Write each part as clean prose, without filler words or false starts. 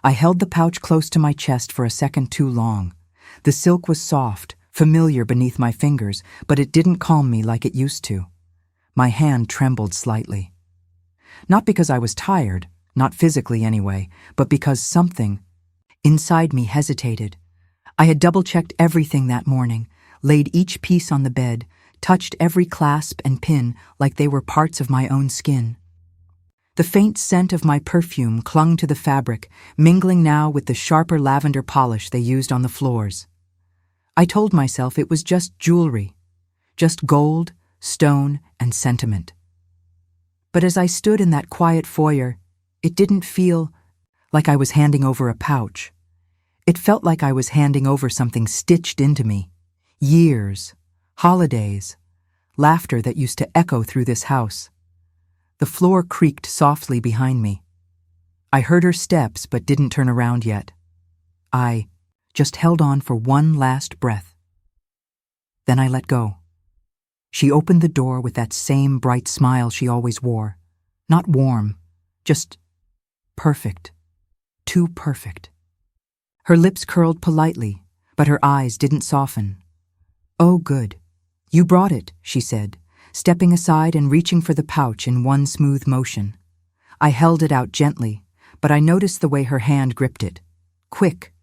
I held the pouch close to my chest for a second too long. The silk was soft, familiar beneath my fingers, but it didn't calm me like it used to. My hand trembled slightly. Not because I was tired, not physically anyway, but because something inside me hesitated. I had double-checked everything that morning, laid each piece on the bed, touched every clasp and pin like they were parts of my own skin. The faint scent of my perfume clung to the fabric, mingling now with the sharper lavender polish they used on the floors. I told myself it was just jewelry, just gold, stone, and sentiment. But as I stood in that quiet foyer, it didn't feel like I was handing over a pouch. It felt like I was handing over something stitched into me. Years, holidays, laughter that used to echo through this house. The floor creaked softly behind me. I heard her steps but didn't turn around yet. I just held on for one last breath. Then I let go. She opened the door with that same bright smile she always wore. Not warm, just perfect. Too perfect. Her lips curled politely, but her eyes didn't soften. "Oh, good. You brought it," she said, stepping aside and reaching for the pouch in one smooth motion. I held it out gently, but I noticed the way her hand gripped it. Quick,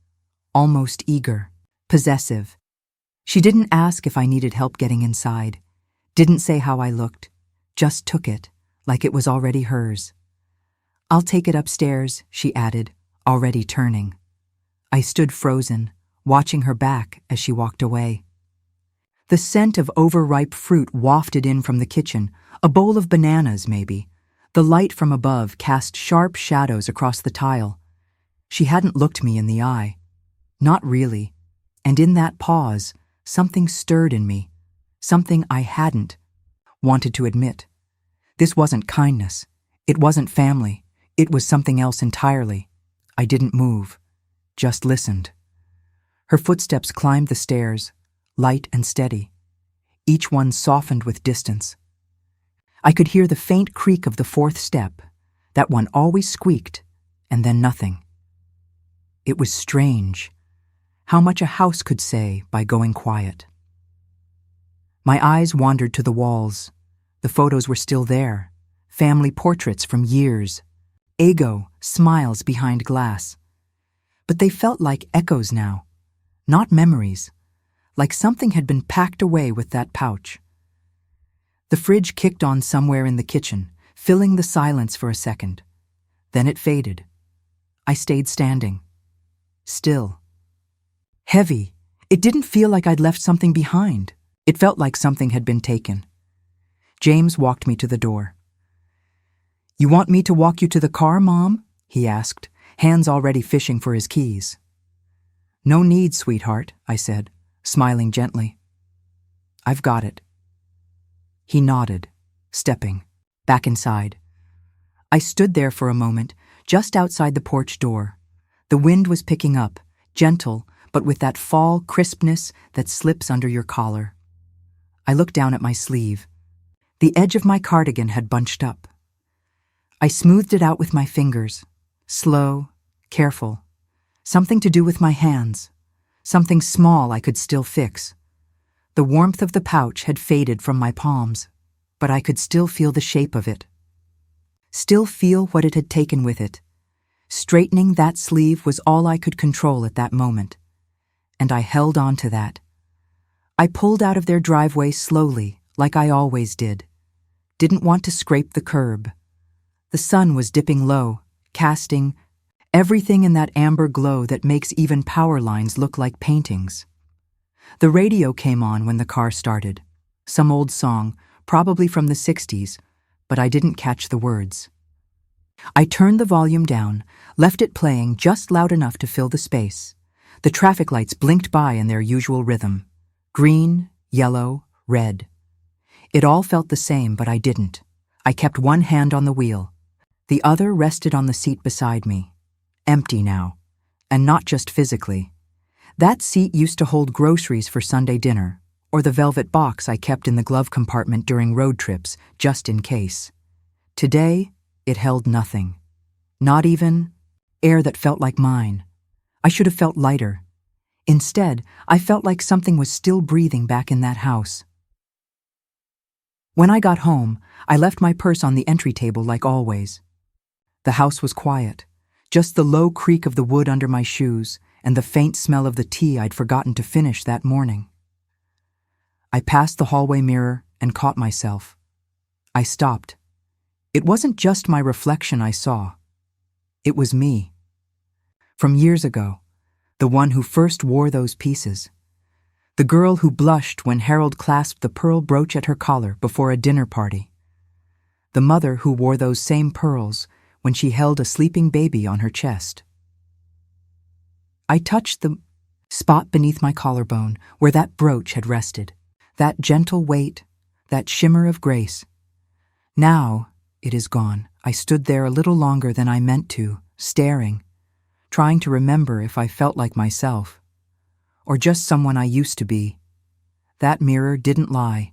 almost eager, possessive. She didn't ask if I needed help getting inside, didn't say how I looked, just took it, like it was already hers. "I'll take it upstairs," she added, already turning. I stood frozen, watching her back as she walked away. The scent of overripe fruit wafted in from the kitchen, a bowl of bananas maybe. The light from above cast sharp shadows across the tile. She hadn't looked me in the eye. Not really. And in that pause, something stirred in me. Something I hadn't wanted to admit. This wasn't kindness. It wasn't family. It was something else entirely. I didn't move, just listened. Her footsteps climbed the stairs, light and steady. Each one softened with distance. I could hear the faint creak of the fourth step. That one always squeaked, and then nothing. It was strange, how much a house could say by going quiet. My eyes wandered to the walls. The photos were still there, family portraits from years. Ego, smiles behind glass. But they felt like echoes now, not memories. Like something had been packed away with that pouch. The fridge kicked on somewhere in the kitchen, filling the silence for a second. Then it faded. I stayed standing. Still. Heavy. It didn't feel like I'd left something behind. It felt like something had been taken. James walked me to the door. "You want me to walk you to the car, Mom?" he asked, hands already fishing for his keys. "No need, sweetheart," I said, smiling gently. "I've got it." He nodded, stepping, back inside. I stood there for a moment, just outside the porch door. The wind was picking up, gentle, but with that fall crispness that slips under your collar. I looked down at my sleeve. The edge of my cardigan had bunched up. I smoothed it out with my fingers, slow, careful. Something to do with my hands. Something small I could still fix. The warmth of the pouch had faded from my palms, but I could still feel the shape of it. Still feel what it had taken with it. Straightening that sleeve was all I could control at that moment, and I held on to that. I pulled out of their driveway slowly, like I always did. Didn't want to scrape the curb. The sun was dipping low, casting everything in that amber glow that makes even power lines look like paintings. The radio came on when the car started. Some old song, probably from the 60s, but I didn't catch the words. I turned the volume down, left it playing just loud enough to fill the space. The traffic lights blinked by in their usual rhythm. Green, yellow, red. It all felt the same, but I didn't. I kept one hand on the wheel. The other rested on the seat beside me. Empty now, and not just physically. That seat used to hold groceries for Sunday dinner, or the velvet box I kept in the glove compartment during road trips, just in case. Today, it held nothing. Not even air that felt like mine. I should have felt lighter. Instead, I felt like something was still breathing back in that house. When I got home, I left my purse on the entry table like always. The house was quiet, just the low creak of the wood under my shoes and the faint smell of the tea I'd forgotten to finish that morning. I passed the hallway mirror and caught myself. I stopped. It wasn't just my reflection I saw. It was me. From years ago, the one who first wore those pieces. The girl who blushed when Harold clasped the pearl brooch at her collar before a dinner party. The mother who wore those same pearls when she held a sleeping baby on her chest. I touched the spot beneath my collarbone where that brooch had rested. That gentle weight, that shimmer of grace. Now it is gone. I stood there a little longer than I meant to, staring, trying to remember if I felt like myself, or just someone I used to be. That mirror didn't lie,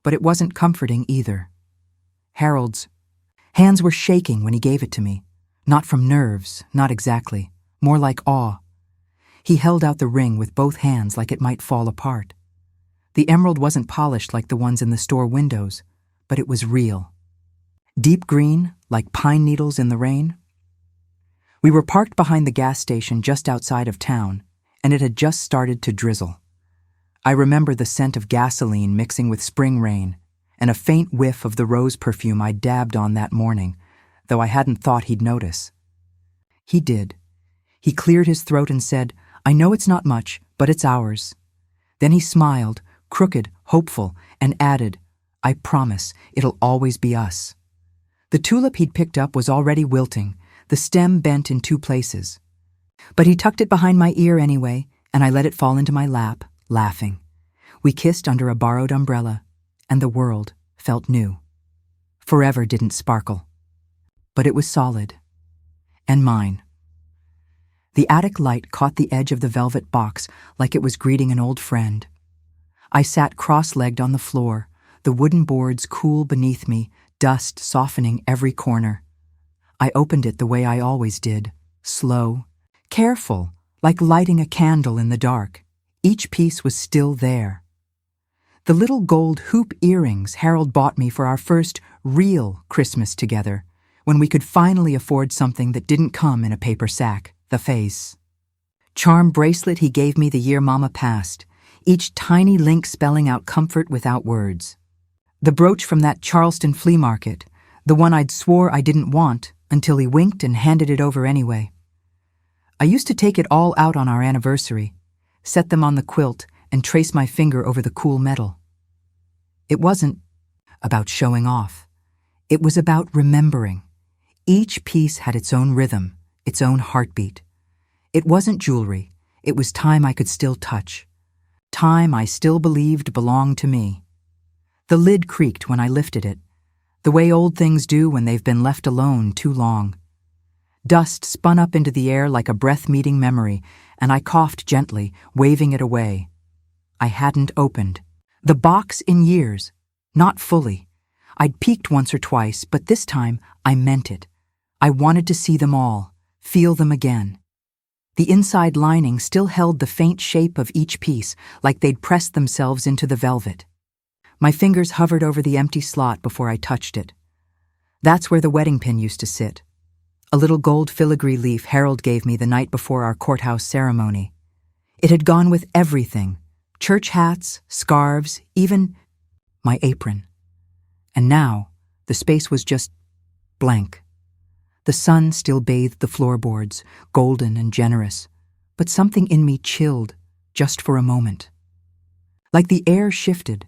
but it wasn't comforting either. Harold's hands were shaking when he gave it to me, not from nerves, not exactly, more like awe. He held out the ring with both hands like it might fall apart. The emerald wasn't polished like the ones in the store windows, but it was real. Deep green, like pine needles in the rain. We were parked behind the gas station just outside of town, and it had just started to drizzle. I remember the scent of gasoline mixing with spring rain, and a faint whiff of the rose perfume I dabbed on that morning, though I hadn't thought he'd notice. He did. He cleared his throat and said, "I know it's not much, but it's ours." Then he smiled, crooked, hopeful, and added, "I promise it'll always be us." The tulip he'd picked up was already wilting, the stem bent in two places. But he tucked it behind my ear anyway, and I let it fall into my lap, laughing. We kissed under a borrowed umbrella, and the world felt new. Forever didn't sparkle, but it was solid. And mine. The attic light caught the edge of the velvet box like it was greeting an old friend. I sat cross-legged on the floor, the wooden boards cool beneath me, dust softening every corner. I opened it the way I always did, slow, careful, like lighting a candle in the dark. Each piece was still there. The little gold hoop earrings Harold bought me for our first real Christmas together, when we could finally afford something that didn't come in a paper sack, the face. Charm bracelet he gave me the year Mama passed, each tiny link spelling out comfort without words. The brooch from that Charleston flea market, the one I'd swore I didn't want until he winked and handed it over anyway. I used to take it all out on our anniversary, set them on the quilt, and trace my finger over the cool metal. It wasn't about showing off. It was about remembering. Each piece had its own rhythm, its own heartbeat. It wasn't jewelry. It was time I could still touch. Time I still believed belonged to me. The lid creaked when I lifted it, the way old things do when they've been left alone too long. Dust spun up into the air like a breath-meeting memory, and I coughed gently, waving it away. I hadn't opened the box in years, not fully. I'd peeked once or twice, but this time I meant it. I wanted to see them all, feel them again. The inside lining still held the faint shape of each piece, like they'd pressed themselves into the velvet. My fingers hovered over the empty slot before I touched it. That's where the wedding pin used to sit. A little gold filigree leaf Harold gave me the night before our courthouse ceremony. It had gone with everything, church hats, scarves, even my apron. And now, the space was just blank. The sun still bathed the floorboards, golden and generous, but something in me chilled, just for a moment. Like the air shifted.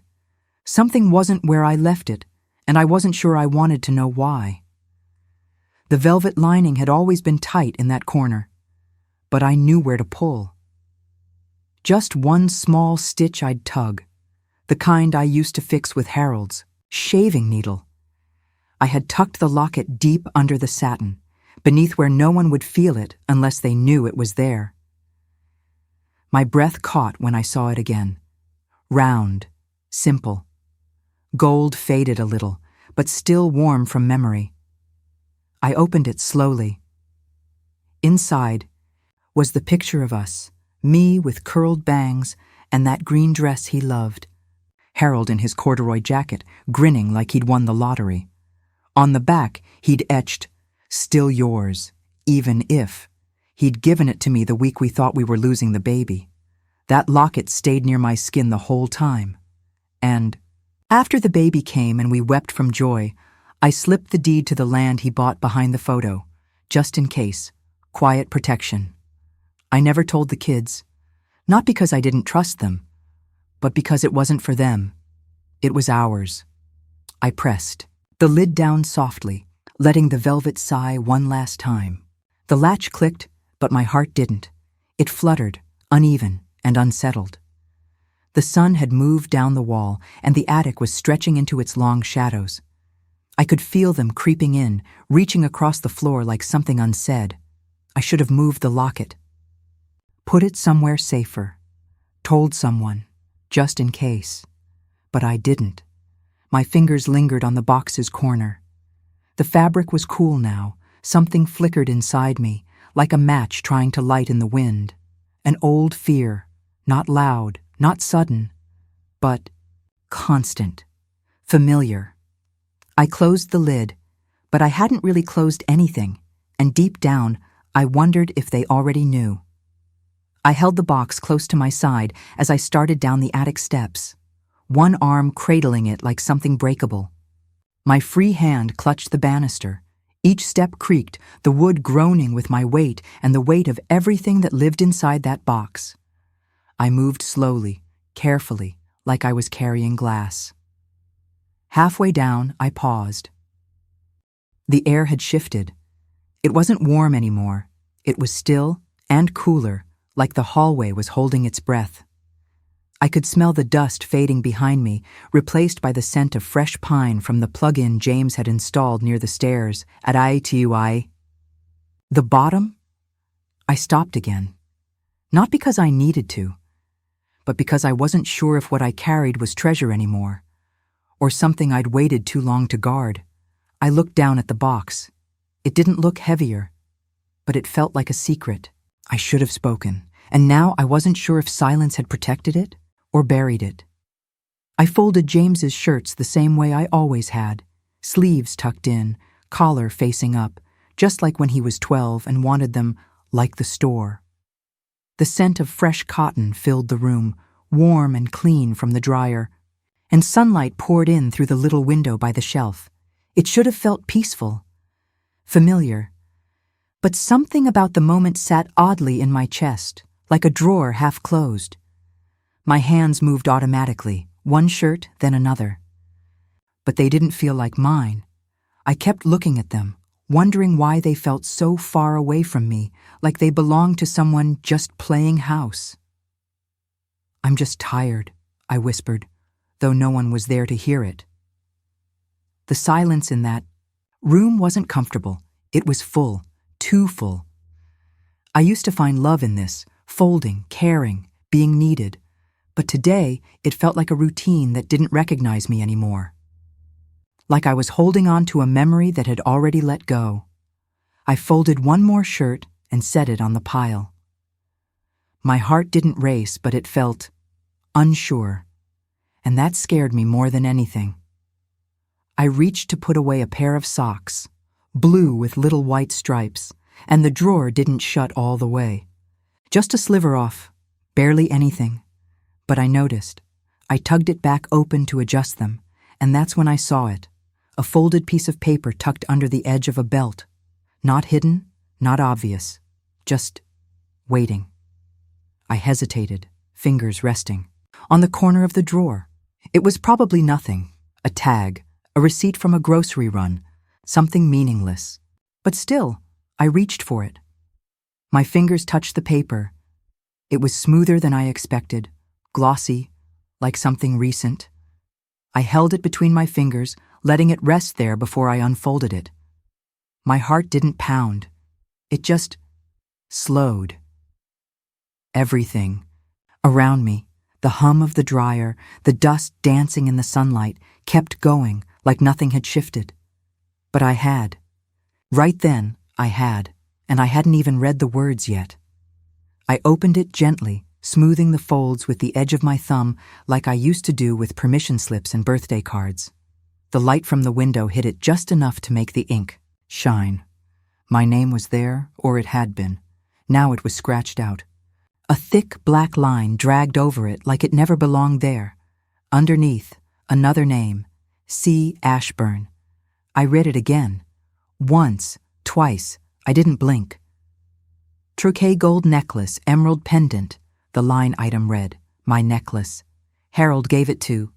Something wasn't where I left it, and I wasn't sure I wanted to know why. The velvet lining had always been tight in that corner, but I knew where to pull. Just one small stitch I'd tug, the kind I used to fix with Harold's shaving needle. I had tucked the locket deep under the satin, beneath where no one would feel it unless they knew it was there. My breath caught when I saw it again. Round, simple. Gold faded a little, but still warm from memory. I opened it slowly. Inside was the picture of us, me with curled bangs and that green dress he loved. Harold in his corduroy jacket, grinning like he'd won the lottery. On the back, he'd etched, "Still yours, even if." He'd given it to me the week we thought we were losing the baby. That locket stayed near my skin the whole time. And after the baby came and we wept from joy, I slipped the deed to the land he bought behind the photo, just in case, quiet protection. I never told the kids, not because I didn't trust them, but because it wasn't for them. It was ours. I pressed the lid down softly, letting the velvet sigh one last time. The latch clicked, but my heart didn't. It fluttered, uneven and unsettled. The sun had moved down the wall, and the attic was stretching into its long shadows. I could feel them creeping in, reaching across the floor like something unsaid. I should have moved the locket. Put it somewhere safer. Told someone, just in case. But I didn't. My fingers lingered on the box's corner. The fabric was cool now. Something flickered inside me, like a match trying to light in the wind. An old fear, not loud, not sudden, but constant, familiar. I closed the lid, but I hadn't really closed anything, and deep down, I wondered if they already knew. I held the box close to my side as I started down the attic steps, one arm cradling it like something breakable. My free hand clutched the banister. Each step creaked, the wood groaning with my weight and the weight of everything that lived inside that box. I moved slowly, carefully, like I was carrying glass. Halfway down, I paused. The air had shifted. It wasn't warm anymore. It was still and cooler, like the hallway was holding its breath. I could smell the dust fading behind me, replaced by the scent of fresh pine from the plug-in James had installed near the stairs at ITUI. The bottom? I stopped again. Not because I needed to, but because I wasn't sure if what I carried was treasure anymore, or something I'd waited too long to guard. I looked down at the box. It didn't look heavier, but it felt like a secret. I should have spoken, and now I wasn't sure if silence had protected it or buried it. I folded James's shirts the same way I always had, sleeves tucked in, collar facing up, just like when he was 12 and wanted them like the store. The scent of fresh cotton filled the room, warm and clean from the dryer, and sunlight poured in through the little window by the shelf. It should have felt peaceful, familiar, but something about the moment sat oddly in my chest, like a drawer half closed. My hands moved automatically, one shirt, then another. But they didn't feel like mine. I kept looking at them, wondering why they felt so far away from me, like they belonged to someone just playing house. "I'm just tired," I whispered, though no one was there to hear it. The silence in that room wasn't comfortable. It was full, too full. I used to find love in this, folding, caring, being needed. But today, it felt like a routine that didn't recognize me anymore. Like I was holding on to a memory that had already let go. I folded one more shirt and set it on the pile. My heart didn't race, but it felt unsure, and that scared me more than anything. I reached to put away a pair of socks, blue with little white stripes, and the drawer didn't shut all the way. Just a sliver off, barely anything. But I noticed. I tugged it back open to adjust them, and that's when I saw it. A folded piece of paper tucked under the edge of a belt. Not hidden, not obvious. Just waiting. I hesitated, fingers resting. On the corner of the drawer. It was probably nothing. A tag, a receipt from a grocery run, something meaningless. But still, I reached for it. My fingers touched the paper. It was smoother than I expected. Glossy, like something recent. I held it between my fingers, letting it rest there before I unfolded it. My heart didn't pound. It just slowed. Everything around me, the hum of the dryer, the dust dancing in the sunlight, kept going like nothing had shifted. But I had. Right then, I had, and I hadn't even read the words yet. I opened it gently, smoothing the folds with the edge of my thumb like I used to do with permission slips and birthday cards. The light from the window hit it just enough to make the ink shine. My name was there, or it had been. Now it was scratched out. A thick black line dragged over it like it never belonged there. Underneath, another name, C. Ashburn. I read it again. Once, twice, I didn't blink. Turquoise gold necklace, emerald pendant, the line item read. My necklace. Harold gave it to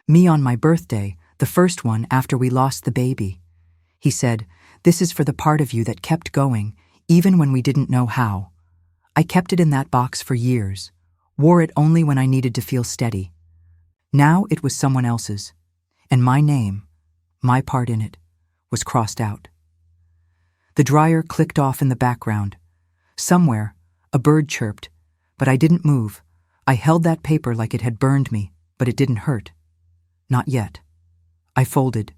me on my birthday, the first one after we lost the baby. He said, "This is for the part of you that kept going, even when we didn't know how." I kept it in that box for years, wore it only when I needed to feel steady. Now it was someone else's, and my name, my part in it, was crossed out. The dryer clicked off in the background. Somewhere, a bird chirped, but I didn't move. I held that paper like it had burned me, but it didn't hurt. Not yet. I folded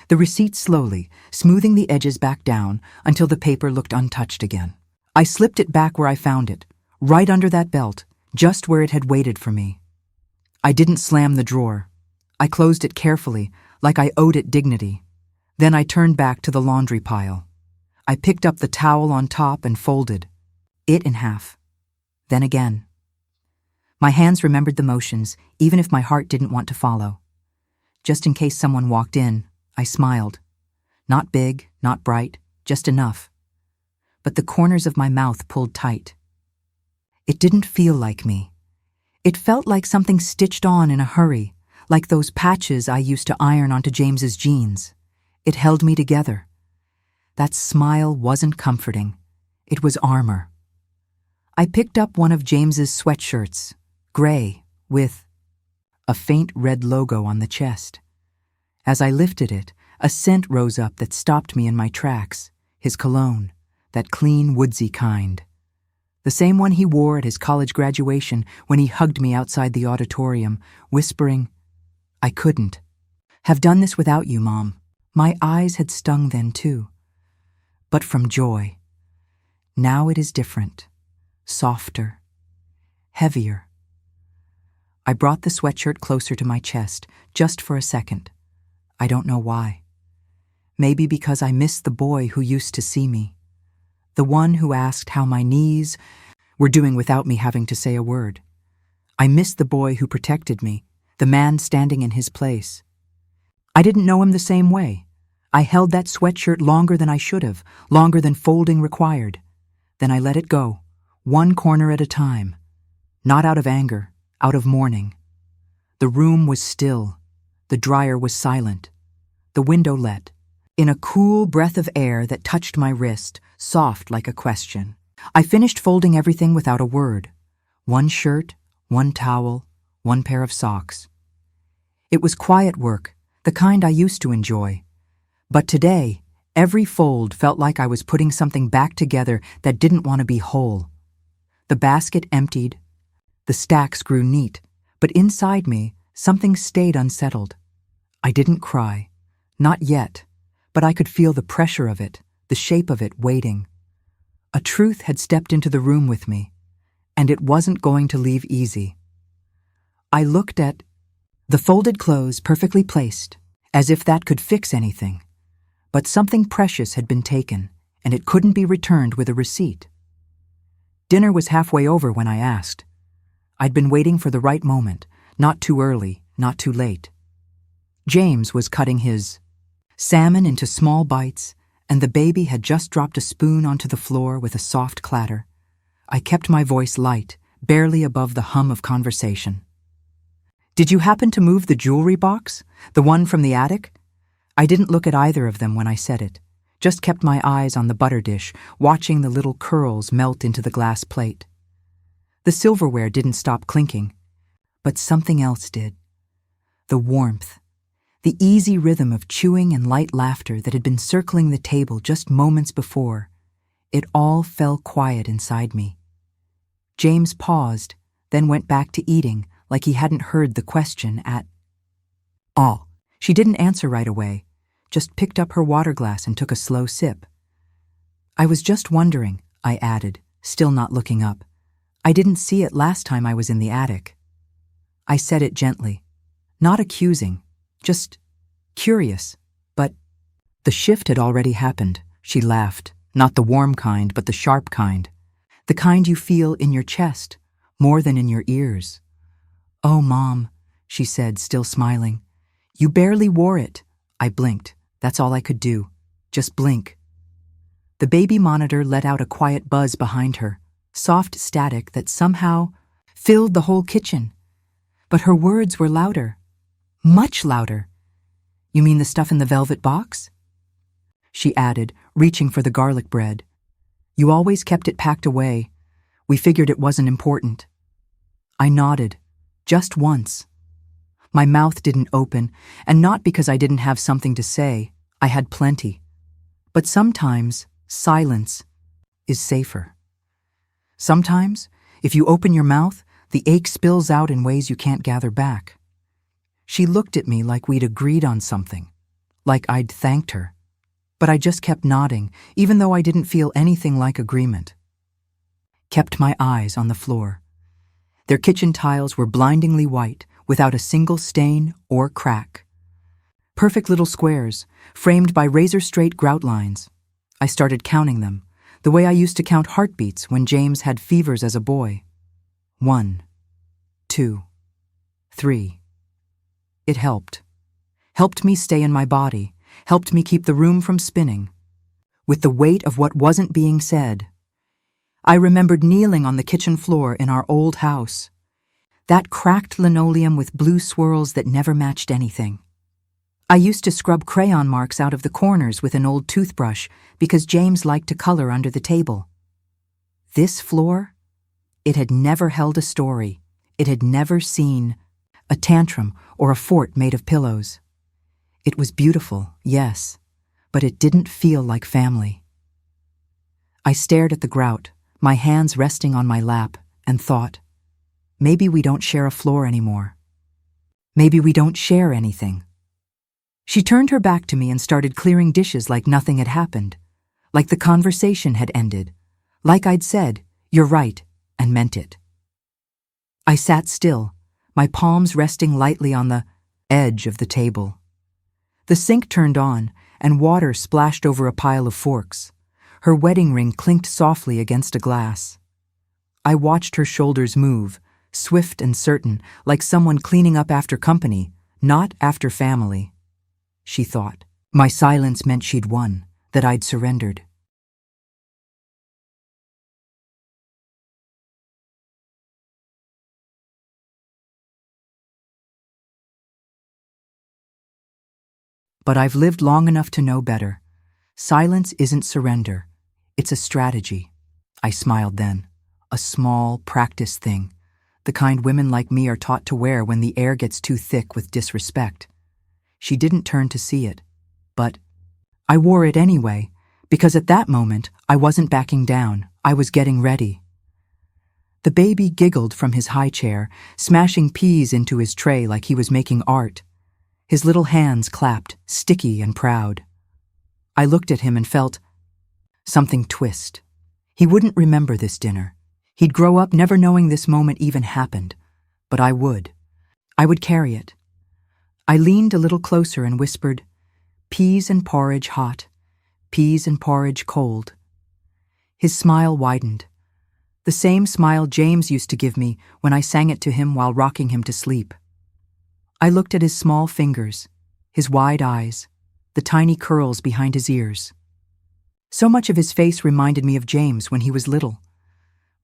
the receipt slowly, smoothing the edges back down until the paper looked untouched again. I slipped it back where I found it, right under that belt, just where it had waited for me. I didn't slam the drawer. I closed it carefully, like I owed it dignity. Then I turned back to the laundry pile. I picked up the towel on top and folded it in half. Then again. My hands remembered the motions, even if my heart didn't want to follow. Just in case someone walked in, I smiled. Not big, not bright, just enough. But the corners of my mouth pulled tight. It didn't feel like me. It felt like something stitched on in a hurry, like those patches I used to iron onto James's jeans. It held me together. That smile wasn't comforting. It was armor. I picked up one of James's sweatshirts, gray, with a faint red logo on the chest. As I lifted it, a scent rose up that stopped me in my tracks, his cologne, that clean, woodsy kind. The same one he wore at his college graduation when he hugged me outside the auditorium, whispering, "I couldn't have done this without you, Mom." My eyes had stung then too, but from joy. Now it is different, softer, heavier. I brought the sweatshirt closer to my chest, just for a second. I don't know why. Maybe because I missed the boy who used to see me, the one who asked how my knees were doing without me having to say a word. I missed the boy who protected me, the man standing in his place. I didn't know him the same way. I held that sweatshirt longer than I should have, longer than folding required. Then I let it go, one corner at a time. Not out of anger, out of mourning. The room was still. The dryer was silent. The window let in a cool breath of air that touched my wrist, soft like a question. I finished folding everything without a word. One shirt, one towel, one pair of socks. It was quiet work, the kind I used to enjoy. But today, every fold felt like I was putting something back together that didn't want to be whole. The basket emptied. The stacks grew neat, but inside me, something stayed unsettled. I didn't cry. Not yet. But I could feel the pressure of it, the shape of it waiting. A truth had stepped into the room with me, and it wasn't going to leave easy. I looked at the folded clothes perfectly placed, as if that could fix anything. But something precious had been taken, and it couldn't be returned with a receipt. Dinner was halfway over when I asked. I'd been waiting for the right moment, not too early, not too late. James was cutting his salmon into small bites, and the baby had just dropped a spoon onto the floor with a soft clatter. I kept my voice light, barely above the hum of conversation. "Did you happen to move the jewelry box, the one from the attic?" I didn't look at either of them when I said it, just kept my eyes on the butter dish, watching the little curls melt into the glass plate. The silverware didn't stop clinking, but something else did. The warmth. The easy rhythm of chewing and light laughter that had been circling the table just moments before. It all fell quiet inside me. James paused, then went back to eating like he hadn't heard the question at all. She didn't answer right away, just picked up her water glass and took a slow sip. I was just wondering, I added, still not looking up. I didn't see it last time I was in the attic. I said it gently, not accusing, just curious, but the shift had already happened. She laughed, not the warm kind, but the sharp kind. The kind you feel in your chest, more than in your ears. Oh, Mom, she said, still smiling. You barely wore it. I blinked. That's all I could do. Just blink. The baby monitor let out a quiet buzz behind her, soft static that somehow filled the whole kitchen. But her words were louder. Much louder. You mean the stuff in the velvet box? She added, reaching for the garlic bread. You always kept it packed away. We figured it wasn't important. I nodded, just once. My mouth didn't open, and not because I didn't have something to say. I had plenty. But sometimes silence is safer. Sometimes, if you open your mouth, the ache spills out in ways you can't gather back. She looked at me like we'd agreed on something, like I'd thanked her. But I just kept nodding, even though I didn't feel anything like agreement. Kept my eyes on the floor. Their kitchen tiles were blindingly white, without a single stain or crack. Perfect little squares, framed by razor-straight grout lines. I started counting them, the way I used to count heartbeats when James had fevers as a boy. 1, 2, 3. It helped. Helped me stay in my body, helped me keep the room from spinning. With the weight of what wasn't being said, I remembered kneeling on the kitchen floor in our old house. That cracked linoleum with blue swirls that never matched anything. I used to scrub crayon marks out of the corners with an old toothbrush because James liked to color under the table. This floor, it had never held a story. It had never seen a tantrum or a fort made of pillows. It was beautiful, yes, but it didn't feel like family. I stared at the grout, my hands resting on my lap, and thought, maybe we don't share a floor anymore. Maybe we don't share anything. She turned her back to me and started clearing dishes like nothing had happened, like the conversation had ended, like I'd said, "You're right," and meant it. I sat still, my palms resting lightly on the edge of the table. The sink turned on, and water splashed over a pile of forks. Her wedding ring clinked softly against a glass. I watched her shoulders move, swift and certain, like someone cleaning up after company, not after family. She thought. My silence meant she'd won, that I'd surrendered. But I've lived long enough to know better. Silence isn't surrender. It's a strategy. I smiled then. A small, practiced thing. The kind women like me are taught to wear when the air gets too thick with disrespect. She didn't turn to see it. But I wore it anyway, because at that moment I wasn't backing down. I was getting ready. The baby giggled from his high chair, smashing peas into his tray like he was making art. His little hands clapped, sticky and proud. I looked at him and felt something twist. He wouldn't remember this dinner. He'd grow up never knowing this moment even happened. But I would. I would carry it. I leaned a little closer and whispered, "Peas and porridge hot, peas and porridge cold." His smile widened. The same smile James used to give me when I sang it to him while rocking him to sleep. I looked at his small fingers, his wide eyes, the tiny curls behind his ears. So much of his face reminded me of James when he was little.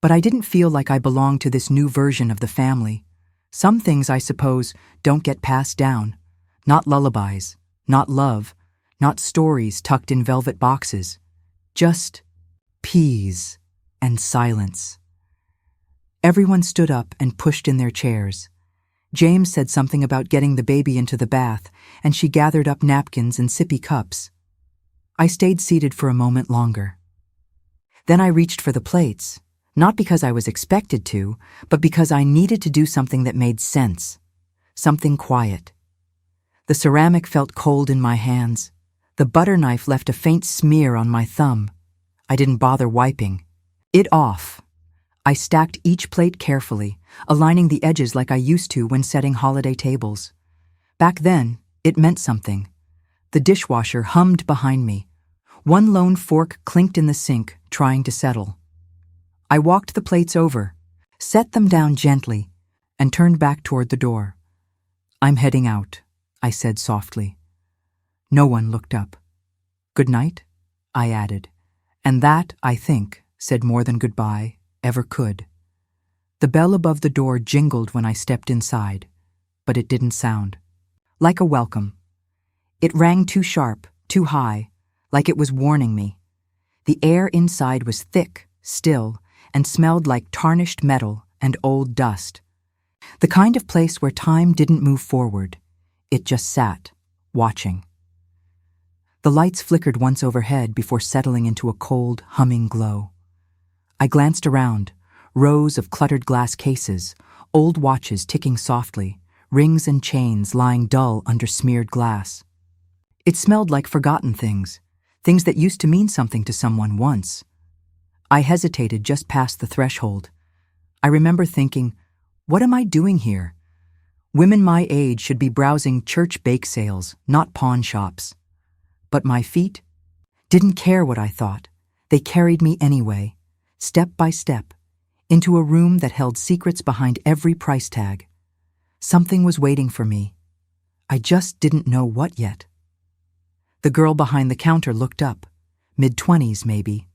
But I didn't feel like I belonged to this new version of the family. Some things, I suppose, don't get passed down. Not lullabies, not love, not stories tucked in velvet boxes. Just peas and silence. Everyone stood up and pushed in their chairs. James said something about getting the baby into the bath, and she gathered up napkins and sippy cups. I stayed seated for a moment longer. Then I reached for the plates, not because I was expected to, but because I needed to do something that made sense, something quiet. The ceramic felt cold in my hands. The butter knife left a faint smear on my thumb. I didn't bother wiping it off. I stacked each plate carefully, aligning the edges like I used to when setting holiday tables. Back then, it meant something. The dishwasher hummed behind me. One lone fork clinked in the sink, trying to settle. I walked the plates over, set them down gently, and turned back toward the door. "I'm heading out," I said softly. No one looked up. "Good night," I added, and that, I think, said more than goodbye ever could. The bell above the door jingled when I stepped inside, but it didn't sound like a welcome. It rang too sharp, too high, like it was warning me. The air inside was thick, still, and smelled like tarnished metal and old dust. The kind of place where time didn't move forward. It just sat, watching. The lights flickered once overhead before settling into a cold, humming glow. I glanced around, rows of cluttered glass cases, old watches ticking softly, rings and chains lying dull under smeared glass. It smelled like forgotten things that used to mean something to someone once. I hesitated just past the threshold. I remember thinking, what am I doing here? Women my age should be browsing church bake sales, not pawn shops. But my feet didn't care what I thought. They carried me anyway, step by step, into a room that held secrets behind every price tag. Something was waiting for me. I just didn't know what yet. The girl behind the counter looked up, mid-20s maybe.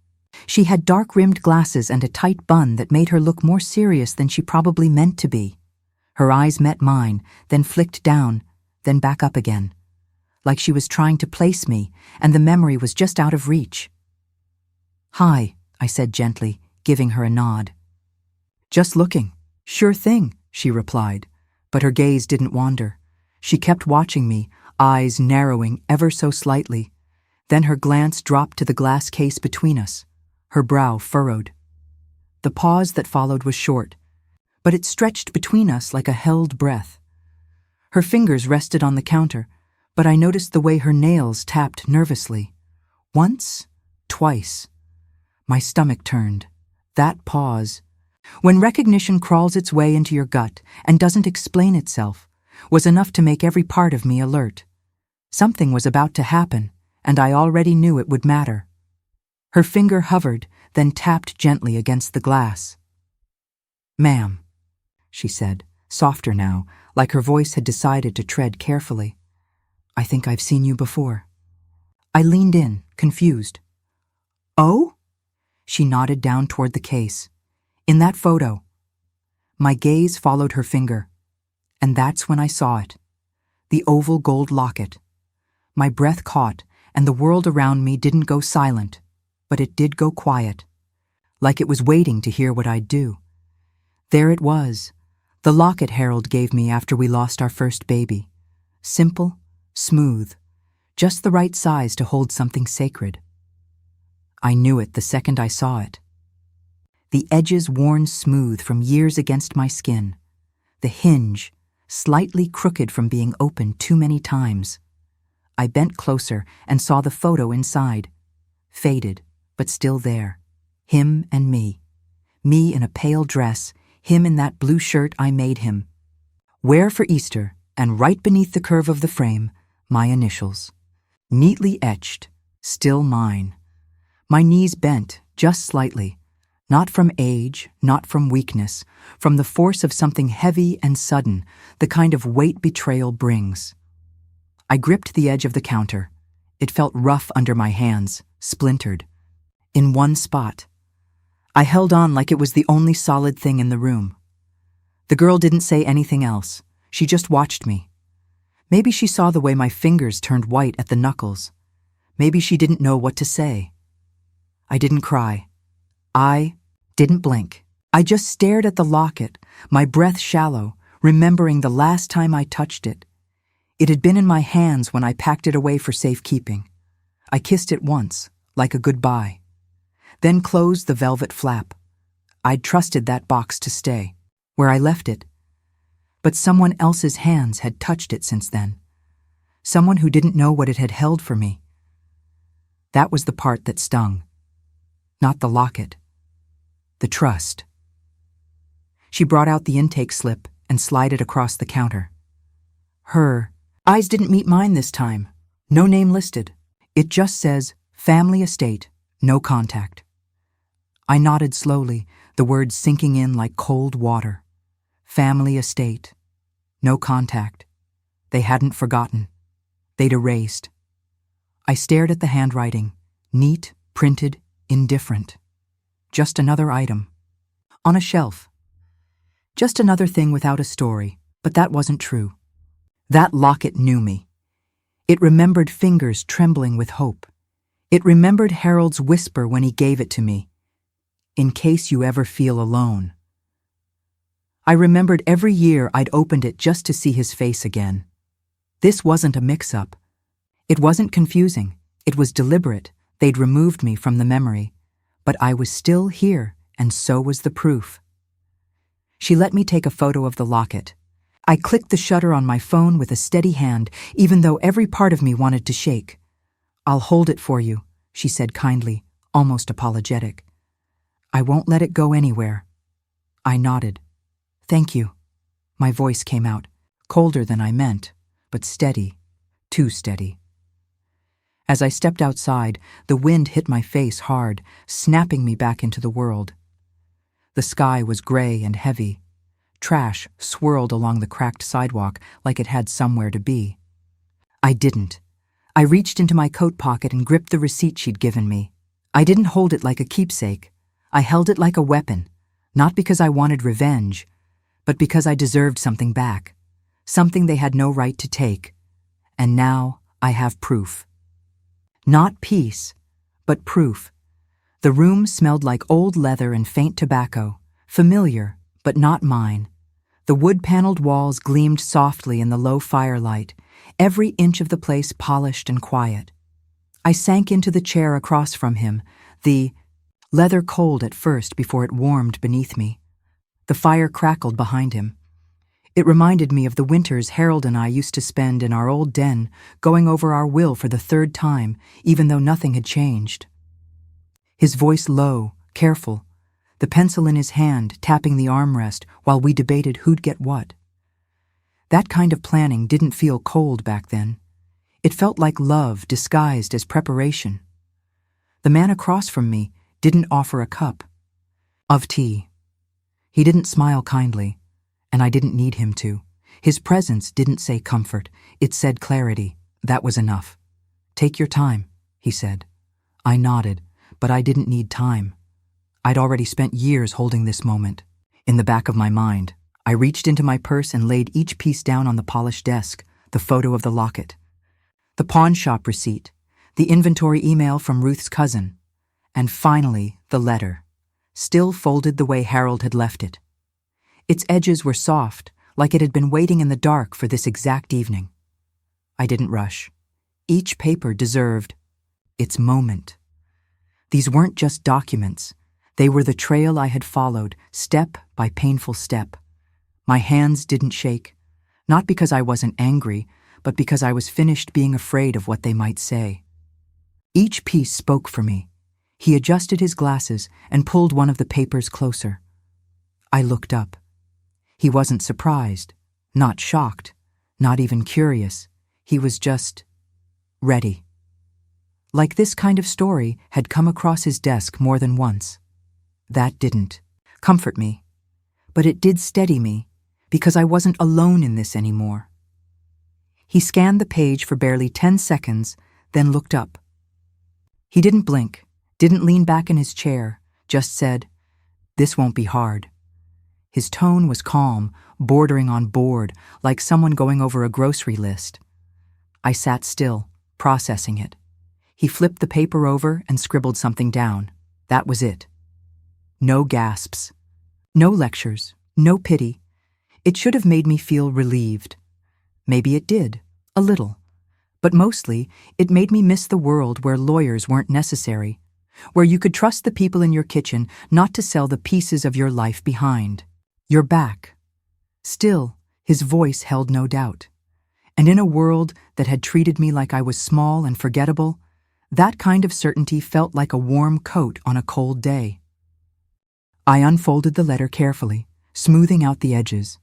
She had dark-rimmed glasses and a tight bun that made her look more serious than she probably meant to be. Her eyes met mine, then flicked down, then back up again, like she was trying to place me, and the memory was just out of reach. "Hi," I said gently, giving her a nod. "Just looking." "Sure thing," she replied, but her gaze didn't wander. She kept watching me, eyes narrowing ever so slightly. Then her glance dropped to the glass case between us, her brow furrowed. The pause that followed was short, but it stretched between us like a held breath. Her fingers rested on the counter, but I noticed the way her nails tapped nervously. Once, twice. My stomach turned. That pause, when recognition crawls its way into your gut and doesn't explain itself, was enough to make every part of me alert. Something was about to happen, and I already knew it would matter. Her finger hovered, then tapped gently against the glass. "Ma'am," she said, softer now, like her voice had decided to tread carefully. "I think I've seen you before." I leaned in, confused. "Oh?" She nodded down toward the case. "In that photo." My gaze followed her finger, and that's when I saw it. The oval gold locket. My breath caught, and the world around me didn't go silent, but it did go quiet, like it was waiting to hear what I'd do. There it was, the locket Harold gave me after we lost our first baby. Simple, smooth, just the right size to hold something sacred. I knew it the second I saw it. The edges worn smooth from years against my skin, the hinge slightly crooked from being opened too many times. I bent closer and saw the photo inside, faded, but still there. Him and me. Me in a pale dress, him in that blue shirt I made him wear for Easter, and right beneath the curve of the frame, my initials. Neatly etched, still mine. My knees bent, just slightly, not from age, not from weakness, from the force of something heavy and sudden, the kind of weight betrayal brings. I gripped the edge of the counter. It felt rough under my hands, splintered. In one spot. I held on like it was the only solid thing in the room. The girl didn't say anything else. She just watched me. Maybe she saw the way my fingers turned white at the knuckles. Maybe she didn't know what to say. I didn't cry. I didn't blink. I just stared at the locket, my breath shallow, remembering the last time I touched it. It had been in my hands when I packed it away for safekeeping. I kissed it once, like a goodbye. Then closed the velvet flap. I'd trusted that box to stay, where I left it. But someone else's hands had touched it since then. Someone who didn't know what it had held for me. That was the part that stung. Not the locket. The trust. She brought out the intake slip and slid it across the counter. Her eyes didn't meet mine this time. No name listed. It just says, family estate, no contact. I nodded slowly, the words sinking in like cold water. Family estate, no contact. They hadn't forgotten. They'd erased. I stared at the handwriting, neat, printed, indifferent. Just another item. On a shelf. Just another thing without a story, but that wasn't true. That locket knew me. It remembered fingers trembling with hope. It remembered Harold's whisper when he gave it to me. In case you ever feel alone. I remembered every year I'd opened it just to see his face again. This wasn't a mix-up. It wasn't confusing. It was deliberate. They'd removed me from the memory. But I was still here, and so was the proof. She let me take a photo of the locket. I clicked the shutter on my phone with a steady hand, even though every part of me wanted to shake. I'll hold it for you, she said kindly, almost apologetic. I won't let it go anywhere. I nodded. Thank you. My voice came out, colder than I meant, but steady, too steady. As I stepped outside, the wind hit my face hard, snapping me back into the world. The sky was gray and heavy. Trash swirled along the cracked sidewalk like it had somewhere to be. I didn't. I reached into my coat pocket and gripped the receipt she'd given me. I didn't hold it like a keepsake. I held it like a weapon, not because I wanted revenge, but because I deserved something back, something they had no right to take. And now I have proof. Not peace, but proof. The room smelled like old leather and faint tobacco, familiar, but not mine. The wood-paneled walls gleamed softly in the low firelight, every inch of the place polished and quiet. I sank into the chair across from him, the leather cold at first before it warmed beneath me. The fire crackled behind him. It reminded me of the winters Harold and I used to spend in our old den, going over our will for the third time, even though nothing had changed. His voice low, careful, the pencil in his hand tapping the armrest while we debated who'd get what. That kind of planning didn't feel cold back then. It felt like love disguised as preparation. The man across from me didn't offer a cup of tea. He didn't smile kindly, and I didn't need him to. His presence didn't say comfort, it said clarity. That was enough. Take your time, he said. I nodded, but I didn't need time. I'd already spent years holding this moment. In the back of my mind, I reached into my purse and laid each piece down on the polished desk, the photo of the locket, the pawn shop receipt, the inventory email from Ruth's cousin, and finally the letter, still folded the way Harold had left it. Its edges were soft, like it had been waiting in the dark for this exact evening. I didn't rush. Each paper deserved its moment. These weren't just documents. They were the trail I had followed, step by painful step. My hands didn't shake, not because I wasn't angry, but because I was finished being afraid of what they might say. Each piece spoke for me. He adjusted his glasses and pulled one of the papers closer. I looked up. He wasn't surprised, not shocked, not even curious. He was just ready. Like this kind of story had come across his desk more than once. That didn't comfort me, but it did steady me because I wasn't alone in this anymore. He scanned the page for barely 10 seconds, then looked up. He didn't blink, didn't lean back in his chair, just said, "This won't be hard." His tone was calm, bordering on bored, like someone going over a grocery list. I sat still, processing it. He flipped the paper over and scribbled something down. That was it. No gasps. No lectures. No pity. It should have made me feel relieved. Maybe it did, a little. But mostly, it made me miss the world where lawyers weren't necessary, where you could trust the people in your kitchen not to sell the pieces of your life behind. You're back. Still, his voice held no doubt. And in a world that had treated me like I was small and forgettable, That kind of certainty felt like a warm coat on a cold day. I unfolded the letter carefully, smoothing out the edges.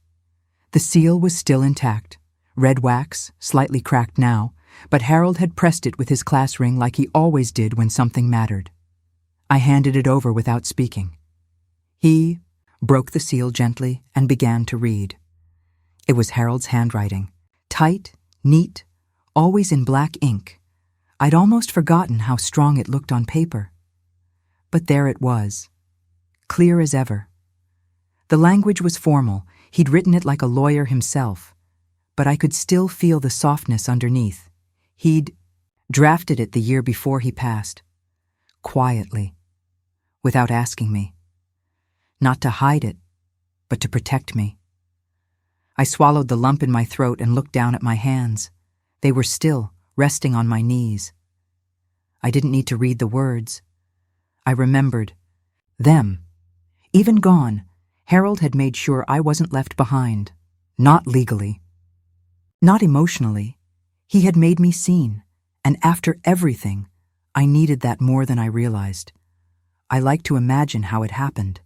The seal was still intact, red wax, slightly cracked now, but Harold had pressed it with his class ring like he always did when something mattered. I handed it over without speaking. He broke the seal gently and began to read. It was Harold's handwriting, tight, neat, always in black ink. I'd almost forgotten how strong it looked on paper. But there it was, clear as ever. The language was formal, he'd written it like a lawyer himself, but I could still feel the softness underneath. He'd drafted it the year before he passed, quietly, without asking me. Not to hide it, but to protect me. I swallowed the lump in my throat and looked down at my hands. They were still, resting on my knees. I didn't need to read the words. I remembered them. Even gone, Harold had made sure I wasn't left behind. Not legally. Not emotionally. He had made me seen, and after everything, I needed that more than I realized. I like to imagine how it happened.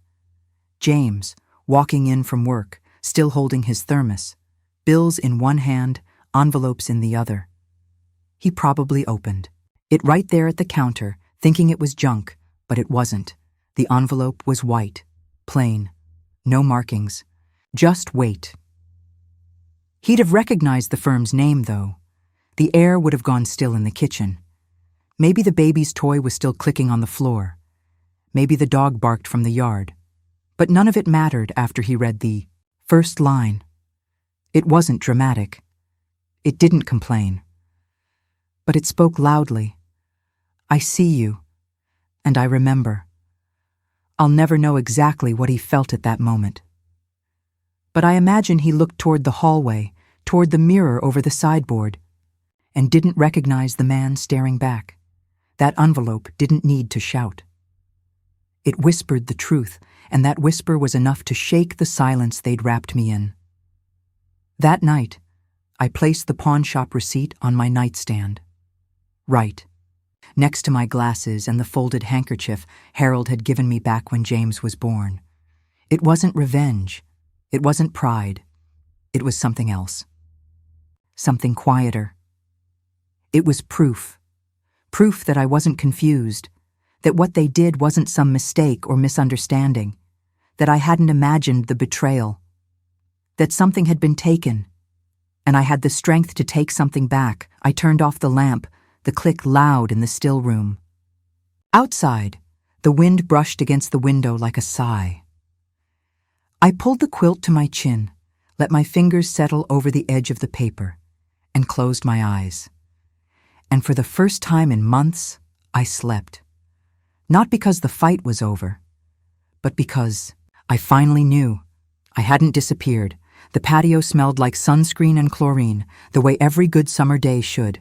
James, walking in from work, still holding his thermos, bills in one hand, envelopes in the other. He probably opened it right there at the counter, thinking it was junk, but it wasn't. The envelope was white, plain, no markings, just weight. He'd have recognized the firm's name, though. The air would have gone still in the kitchen. Maybe the baby's toy was still clicking on the floor. Maybe the dog barked from the yard. But none of it mattered after he read the first line. It wasn't dramatic. It didn't complain. But it spoke loudly. I see you, and I remember. I'll never know exactly what he felt at that moment. But I imagine he looked toward the hallway, toward the mirror over the sideboard, and didn't recognize the man staring back. That envelope didn't need to shout. It whispered the truth, and that whisper was enough to shake the silence they'd wrapped me in. That night, I placed the pawn shop receipt on my nightstand. Right, next to my glasses and the folded handkerchief Harold had given me back when James was born. It wasn't revenge. It wasn't pride. It was something else. Something quieter. It was proof. Proof that I wasn't confused, that what they did wasn't some mistake or misunderstanding, that I hadn't imagined the betrayal, that something had been taken, and I had the strength to take something back. I turned off the lamp, the click loud in the still room. Outside, the wind brushed against the window like a sigh. I pulled the quilt to my chin, let my fingers settle over the edge of the paper, and closed my eyes. And for the first time in months, I slept. Not because the fight was over, but because I finally knew. I hadn't disappeared. The patio smelled like sunscreen and chlorine, the way every good summer day should.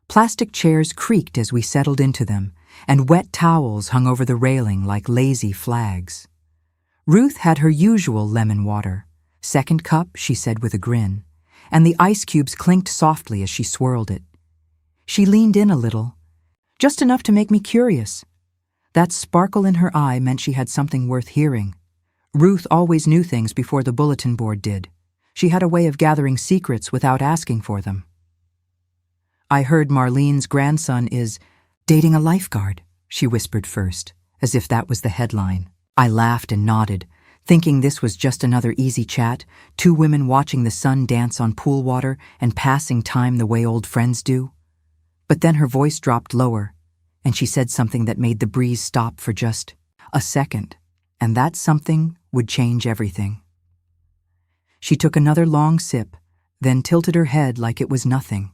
Plastic chairs creaked as we settled into them, and wet towels hung over the railing like lazy flags. Ruth had her usual lemon water. Second cup, she said with a grin, and the ice cubes clinked softly as she swirled it. She leaned in a little, just enough to make me curious. That sparkle in her eye meant she had something worth hearing. Ruth always knew things before the bulletin board did. She had a way of gathering secrets without asking for them. I heard Marlene's grandson is dating a lifeguard, she whispered first, as if that was the headline. I laughed and nodded, thinking this was just another easy chat, two women watching the sun dance on pool water and passing time the way old friends do. But then her voice dropped lower, and she said something that made the breeze stop for just a second, and that something would change everything. She took another long sip, then tilted her head like it was nothing.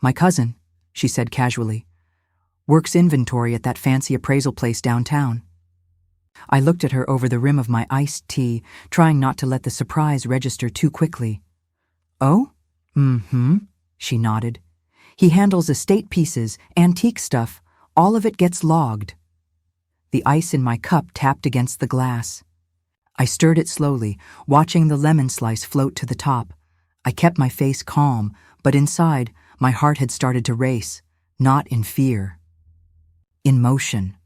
My cousin, she said casually, works inventory at that fancy appraisal place downtown. I looked at her over the rim of my iced tea, trying not to let the surprise register too quickly. Oh? Mm-hmm, she nodded. He handles estate pieces, antique stuff. All of it gets logged. The ice in my cup tapped against the glass. I stirred it slowly, watching the lemon slice float to the top. I kept my face calm, but inside, my heart had started to race. not in fear. In motion,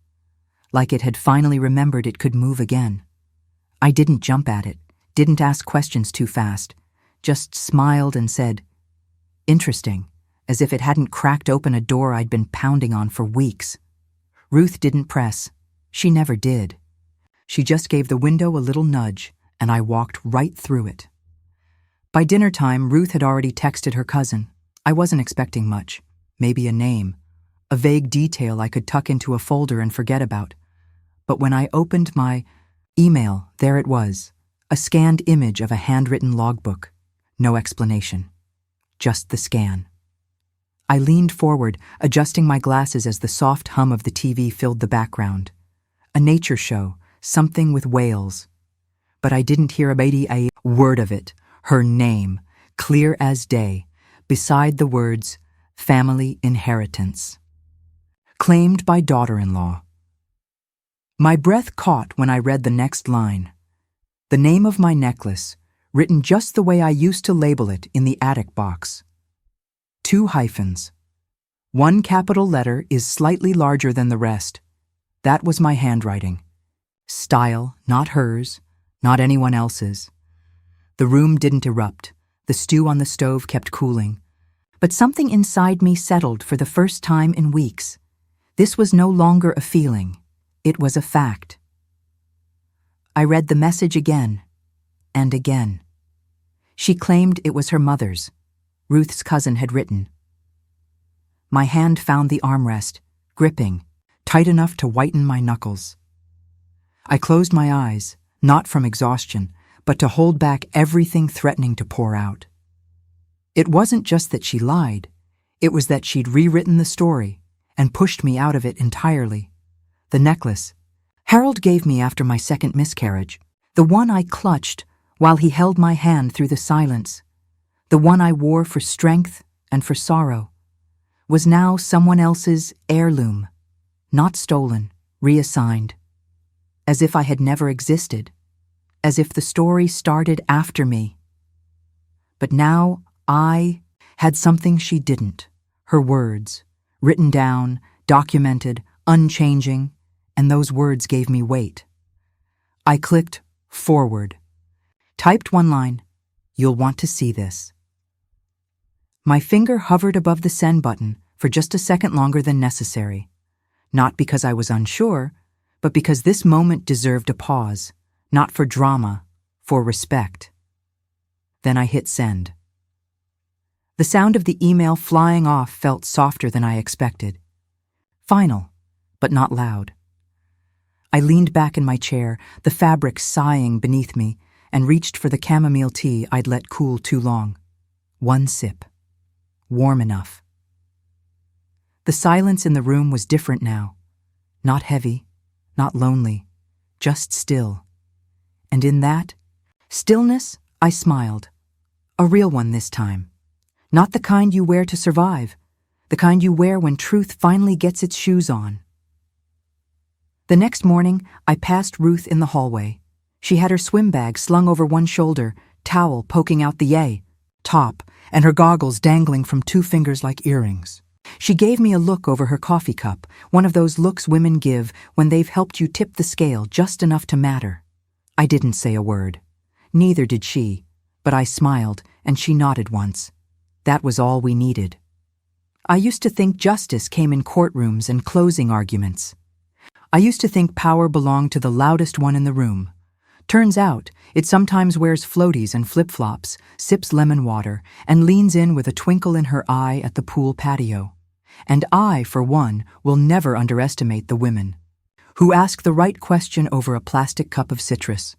like it had finally remembered it could move again. I didn't jump at it, didn't ask questions too fast, just smiled and said, "Interesting," as if it hadn't cracked open a door I'd been pounding on for weeks. Ruth didn't press. She never did. She just gave the window a little nudge, and I walked right through it. By dinner time, Ruth had already texted her cousin. I wasn't expecting much. Maybe a name, a vague detail I could tuck into a folder and forget about. But when I opened my email, there it was, a scanned image of a handwritten logbook. No explanation. Just the scan. I leaned forward, adjusting my glasses as the soft hum of the TV filled the background. A nature show, something with whales. But I didn't hear a word of it. Her name, clear as day, beside the words, family inheritance. Claimed by daughter-in-law. My breath caught when I read the next line. The name of my necklace, written just the way I used to label it in the attic box. 2 hyphens. 1 capital letter is slightly larger than the rest. That was my handwriting. Style, not hers, not anyone else's. The room didn't erupt. The stew on the stove kept cooling. But something inside me settled for the first time in weeks. This was no longer a feeling. It was a fact. I read the message again and again. She claimed it was her mother's. Ruth's cousin had written. My hand found the armrest, gripping, tight enough to whiten my knuckles. I closed my eyes, not from exhaustion, but to hold back everything threatening to pour out. It wasn't just that she lied. It was that she'd rewritten the story and pushed me out of it entirely. The necklace Harold gave me after my second miscarriage, the one I clutched while he held my hand through the silence, the one I wore for strength and for sorrow, was now someone else's heirloom, not stolen, reassigned, as if I had never existed, as if the story started after me. But now I had something she didn't, her words, written down, documented, unchanging, and those words gave me weight. I clicked forward, typed one line, "You'll want to see this." My finger hovered above the send button for just a second longer than necessary, not because I was unsure, but because this moment deserved a pause, not for drama, for respect. Then I hit send. The sound of the email flying off felt softer than I expected. Final, but not loud. I leaned back in my chair, the fabric sighing beneath me, and reached for the chamomile tea I'd let cool too long. 1 sip. Warm enough. The silence in the room was different now. Not heavy, not lonely, just still. And in that stillness, I smiled. A real one this time. Not the kind you wear to survive, the kind you wear when truth finally gets its shoes on. The next morning, I passed Ruth in the hallway. She had her swim bag slung over one shoulder, towel poking out the top, and her goggles dangling from 2 fingers like earrings. She gave me a look over her coffee cup, one of those looks women give when they've helped you tip the scale just enough to matter. I didn't say a word. Neither did she, but I smiled, and she nodded once. That was all we needed. I used to think justice came in courtrooms and closing arguments. I used to think power belonged to the loudest one in the room. Turns out, it sometimes wears floaties and flip-flops, sips lemon water, and leans in with a twinkle in her eye at the pool patio. And I, for one, will never underestimate the women who ask the right question over a plastic cup of citrus.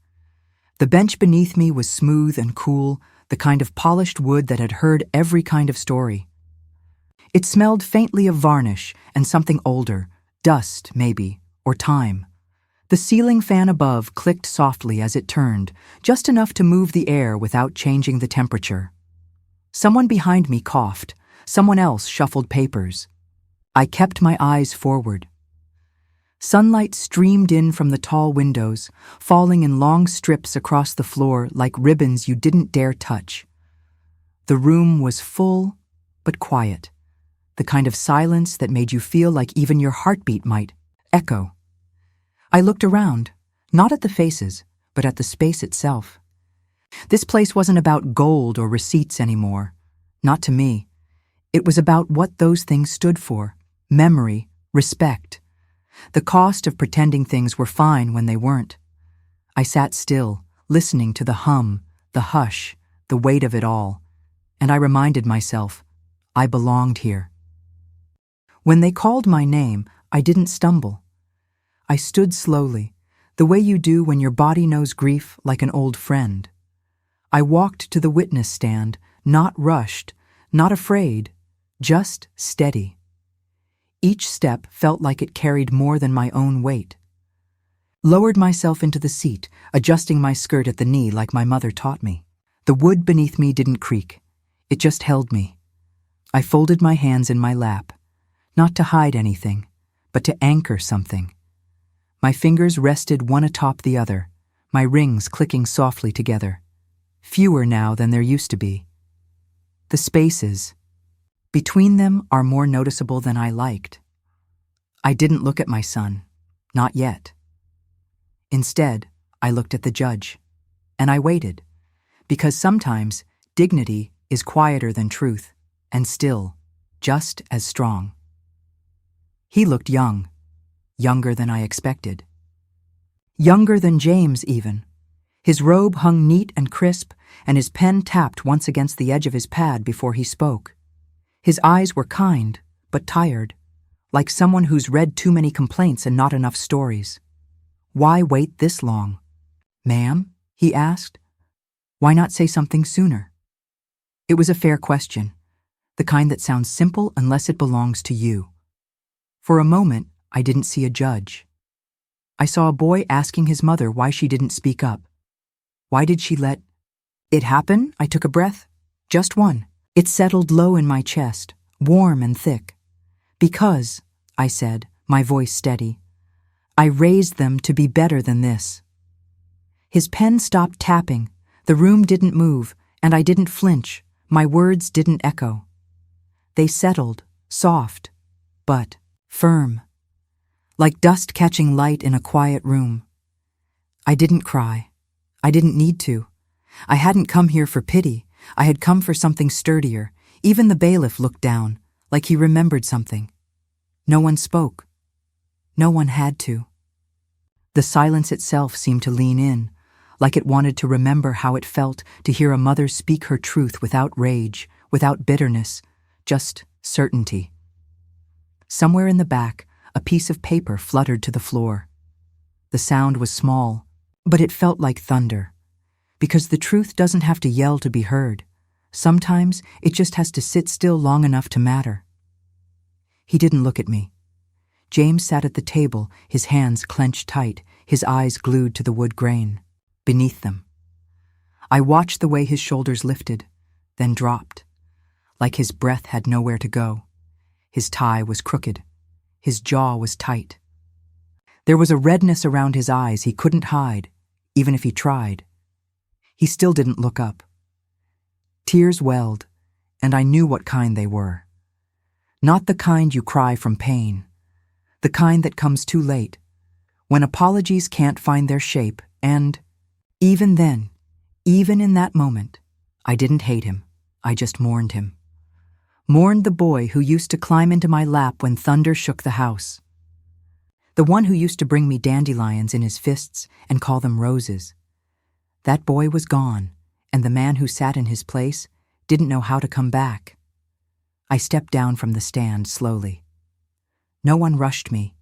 The bench beneath me was smooth and cool, the kind of polished wood that had heard every kind of story. It smelled faintly of varnish and something older, dust, maybe, or time. The ceiling fan above clicked softly as it turned, just enough to move the air without changing the temperature. Someone behind me coughed. Someone else shuffled papers. I kept my eyes forward. Sunlight streamed in from the tall windows, falling in long strips across the floor like ribbons you didn't dare touch. The room was full, but quiet. the kind of silence that made you feel like even your heartbeat might echo. I looked around, not at the faces, but at the space itself. This place wasn't about gold or receipts anymore. Not to me. It was about what those things stood for: memory, respect. The cost of pretending things were fine when they weren't. I sat still, listening to the hum, the hush, the weight of it all, and I reminded myself, I belonged here. When they called my name, I didn't stumble. I stood slowly, the way you do when your body knows grief like an old friend. I walked to the witness stand, not rushed, not afraid, just steady. Each step felt like it carried more than my own weight. Lowered myself into the seat, adjusting my skirt at the knee like my mother taught me. The wood beneath me didn't creak. It just held me. I folded my hands in my lap, not to hide anything, but to anchor something. My fingers rested one atop the other, my rings clicking softly together. Fewer now than there used to be. The spaces between them are more noticeable than I liked. I didn't look at my son, not yet. Instead, I looked at the judge, and I waited, because sometimes dignity is quieter than truth, and still, just as strong. He looked young, younger than I expected. Younger than James, even. His robe hung neat and crisp, and his pen tapped once against the edge of his pad before he spoke. His eyes were kind, but tired, like someone who's read too many complaints and not enough stories. Why wait this long? Ma'am, he asked. Why not say something sooner? It was a fair question, the kind that sounds simple unless it belongs to you. For a moment, I didn't see a judge. I saw a boy asking his mother why she didn't speak up. Why did she let it happen? I took a breath. Just one. It settled low in my chest, warm and thick. Because, I said, my voice steady, I raised them to be better than this. His pen stopped tapping, the room didn't move, and I didn't flinch, my words didn't echo. They settled, soft, but firm, like dust catching light in a quiet room. I didn't cry. I didn't need to. I hadn't come here for pity. I had come for something sturdier. Even the bailiff looked down, like he remembered something. No one spoke. No one had to. The silence itself seemed to lean in, like it wanted to remember how it felt to hear a mother speak her truth without rage, without bitterness, just certainty. Somewhere in the back, a piece of paper fluttered to the floor. The sound was small, but it felt like thunder. Because the truth doesn't have to yell to be heard. Sometimes it just has to sit still long enough to matter. He didn't look at me. James sat at the table, his hands clenched tight, his eyes glued to the wood grain. Beneath them. I watched the way his shoulders lifted, then dropped, like his breath had nowhere to go. His tie was crooked. His jaw was tight. There was a redness around his eyes he couldn't hide, even if he tried. He still didn't look up. Tears welled, and I knew what kind they were. Not the kind you cry from pain. The kind that comes too late, when apologies can't find their shape, and even then, even in that moment, I didn't hate him. I just mourned him. Mourned the boy who used to climb into my lap when thunder shook the house. The one who used to bring me dandelions in his fists and call them roses. That boy was gone, and the man who sat in his place didn't know how to come back. I stepped down from the stand slowly. No one rushed me.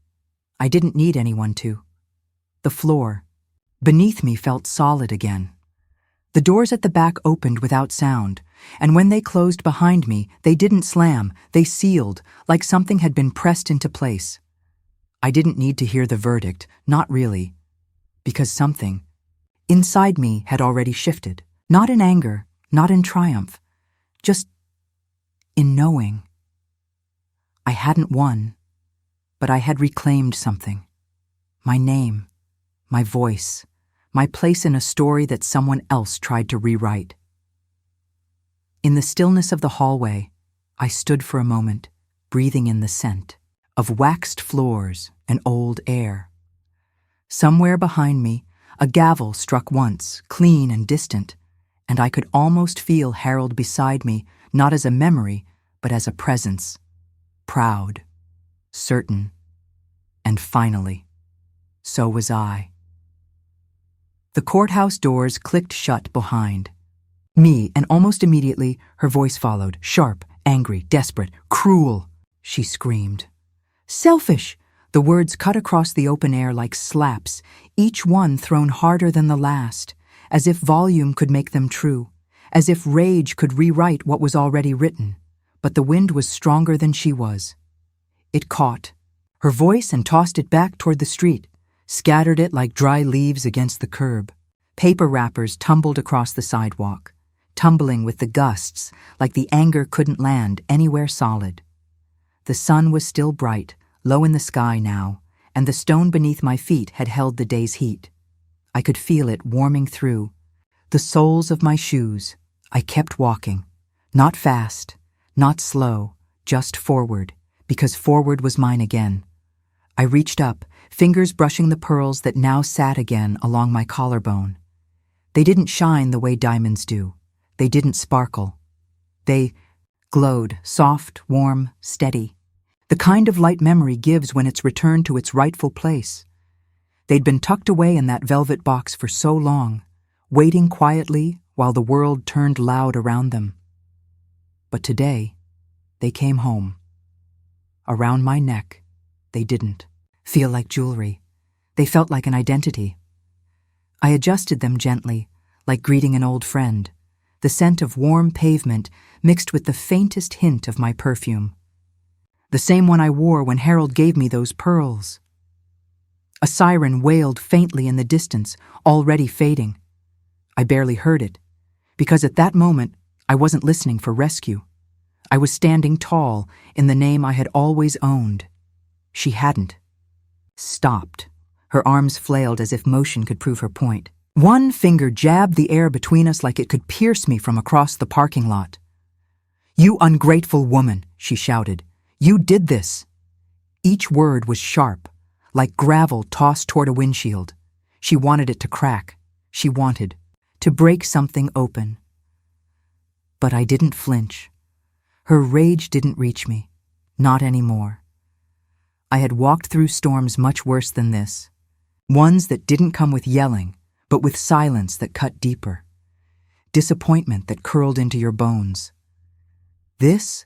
I didn't need anyone to. The floor, beneath me, felt solid again. The doors at the back opened without sound, and when they closed behind me, they didn't slam, they sealed, like something had been pressed into place. I didn't need to hear the verdict, not really, because something inside me had already shifted, not in anger, not in triumph, just in knowing. I hadn't won, but I had reclaimed something. My name, my voice, my place in a story that someone else tried to rewrite. In the stillness of the hallway, I stood for a moment, breathing in the scent of waxed floors and old air. Somewhere behind me, a gavel struck once, clean and distant, and I could almost feel Harold beside me, not as a memory, but as a presence. Proud, certain, and finally, so was I. The courthouse doors clicked shut behind me, and almost immediately her voice followed, sharp, angry, desperate, cruel. She screamed. Selfish! The words cut across the open air like slaps, each one thrown harder than the last, as if volume could make them true, as if rage could rewrite what was already written. But the wind was stronger than she was. It caught her voice and tossed it back toward the street, scattered it like dry leaves against the curb. Paper wrappers tumbled across the sidewalk, tumbling with the gusts like the anger couldn't land anywhere solid. The sun was still bright, low in the sky now, and the stone beneath my feet had held the day's heat. I could feel it warming through the soles of my shoes. I kept walking, not fast, not slow, just forward, because forward was mine again. I reached up, fingers brushing the pearls that now sat again along my collarbone. They didn't shine the way diamonds do. They didn't sparkle. They glowed, soft, warm, steady. The kind of light memory gives when it's returned to its rightful place. They'd been tucked away in that velvet box for so long, waiting quietly while the world turned loud around them. But today, they came home. Around my neck, they didn't feel like jewelry. They felt like an identity. I adjusted them gently, like greeting an old friend, the scent of warm pavement mixed with the faintest hint of my perfume. The same one I wore when Harold gave me those pearls. A siren wailed faintly in the distance, already fading. I barely heard it, because at that moment I wasn't listening for rescue. I was standing tall in the name I had always owned. She hadn't stopped. Her arms flailed as if motion could prove her point. One finger jabbed the air between us like it could pierce me from across the parking lot. "You ungrateful woman," she shouted. "You did this." Each word was sharp, like gravel tossed toward a windshield. She wanted it to crack. She wanted to break something open. But I didn't flinch. Her rage didn't reach me. Not anymore. I had walked through storms much worse than this. Ones that didn't come with yelling, but with silence that cut deeper. Disappointment that curled into your bones. This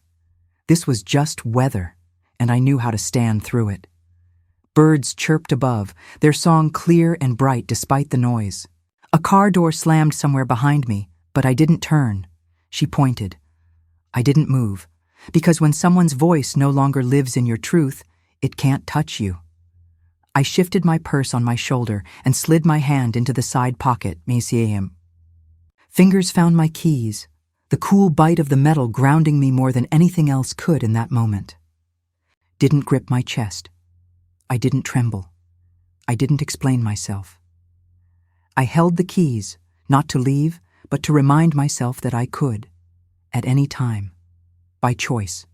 was just weather, and I knew how to stand through it. Birds chirped above, their song clear and bright despite the noise. A car door slammed somewhere behind me, but I didn't turn. She pointed. I didn't move, because when someone's voice no longer lives in your truth, it can't touch you. I shifted my purse on my shoulder and slid my hand into the side pocket, Messiaim. Fingers found my keys, the cool bite of the metal grounding me more than anything else could in that moment. Didn't grip my chest. I didn't tremble. I didn't explain myself. I held the keys, not to leave, but to remind myself that I could, at any time, by choice.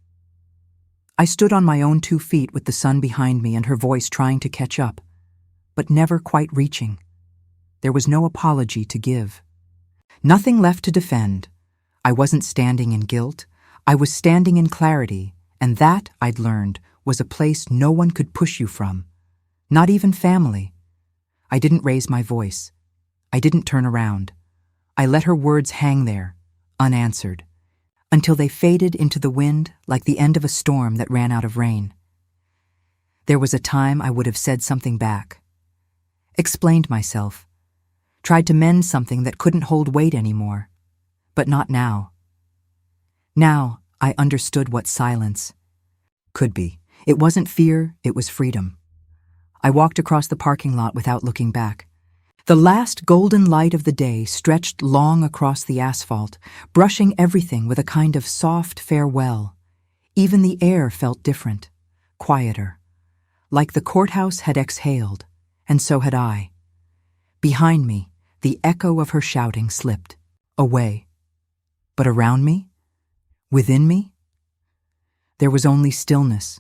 I stood on my own 2 feet with the sun behind me and her voice trying to catch up, but never quite reaching. There was no apology to give. Nothing left to defend. I wasn't standing in guilt. I was standing in clarity, and that, I'd learned, was a place no one could push you from. Not even family. I didn't raise my voice. I didn't turn around. I let her words hang there, unanswered, until they faded into the wind like the end of a storm that ran out of rain. There was a time I would have said something back, explained myself, tried to mend something that couldn't hold weight anymore, but not now. Now I understood what silence could be. It wasn't fear, it was freedom. I walked across the parking lot without looking back. The last golden light of the day stretched long across the asphalt, brushing everything with a kind of soft farewell. Even the air felt different, quieter. Like the courthouse had exhaled, and so had I. Behind me, the echo of her shouting slipped away. But around me, within me, There was only stillness,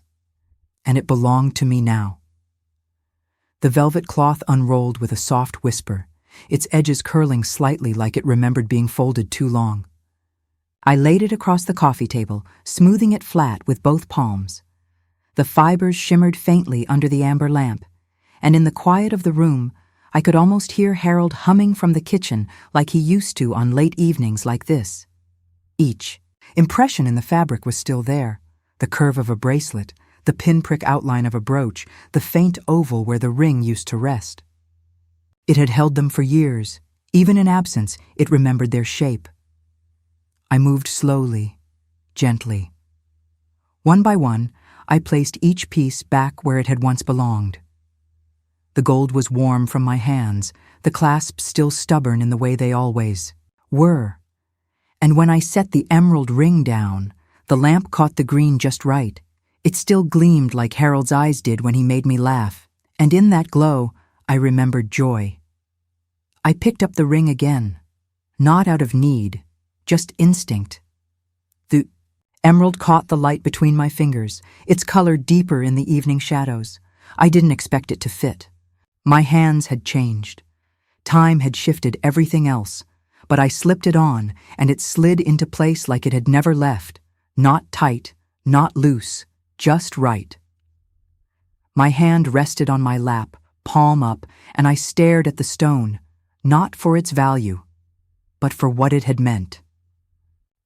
and it belonged to me now. The velvet cloth unrolled with a soft whisper, its edges curling slightly like it remembered being folded too long. I laid it across the coffee table, smoothing it flat with both palms. The fibers shimmered faintly under the amber lamp, and in the quiet of the room, I could almost hear Harold humming from the kitchen like he used to on late evenings like this. Each impression in the fabric was still there, the curve of a bracelet, the pinprick outline of a brooch, the faint oval where the ring used to rest. It had held them for years. Even in absence, it remembered their shape. I moved slowly, gently. One by one, I placed each piece back where it had once belonged. The gold was warm from my hands, the clasps still stubborn in the way they always were. And when I set the emerald ring down, the lamp caught the green just right. It still gleamed like Harold's eyes did when he made me laugh, and in that glow, I remembered joy. I picked up the ring again, not out of need, just instinct. The emerald caught the light between my fingers, its color deeper in the evening shadows. I didn't expect it to fit. My hands had changed. Time had shifted everything else, but I slipped it on, and it slid into place like it had never left. Not tight, not loose, just right. My hand rested on my lap, palm up, and I stared at the stone, not for its value, but for what it had meant.